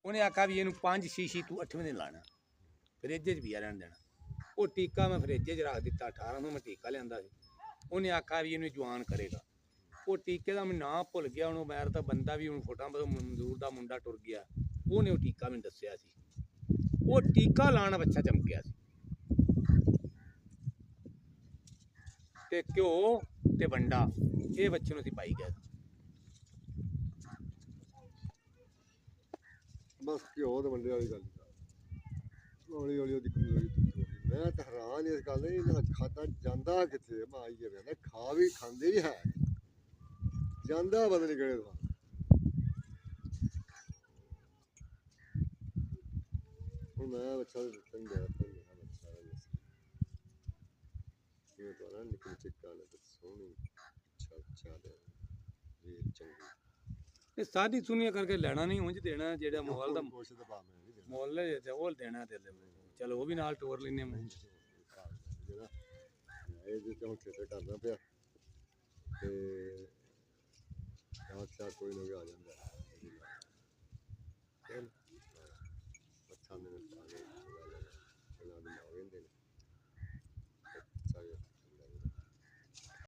उन्हें आखा भी इनू 5 शीशी तू 8वें दिन लाना, फ्रिज च पिया रहन देना। वो टीका मैं फ्रिज च रख दिता, 1800 में टीका लिया सी। उन्हें आखा भी इनू जवान करेगा। वो टीके का मैं नाम भुल गया हूँ, मैं तो बंदा भी हूँ फोटा मंजूर का मुंडा टुर गया, उन्हें वो टीका मैंने दसिया सी। वो टीका लाना बच्चा चमकिया सी ते घ्यो ते वंडा ये बच्चे नूं असीं पाई गए। बस घ्यो ते वंडे वाली गल हौली हौली ओहदी कमजोरी दूर हो गई। मैं तो हैरान इस गल इन्हां दा खादा जांदा कित्थे, मैं आइए कहना खा भी खांदे भी है, जांदा पता नहीं किहड़े थां। हुण मैं बच्चा दित्ता नहीं देना बच्चा ये तो ना निकल चिक्का ने ते सोहनी अच्छा अच्छा दे वीर चंगी ये सारी सुनिया करके लेना नहीं, उंज देना जेड़ा मोल दा कुछ तो पा मैं भी देना मोल है ते ओल देना ते चलो वो भी नाल टोर लेने मैं। जेह्ड़ा एह्दे च हून ठेठे करना पेआ ते आखेआ कोई ना कोई आ जांदा चल अच्छा मेरे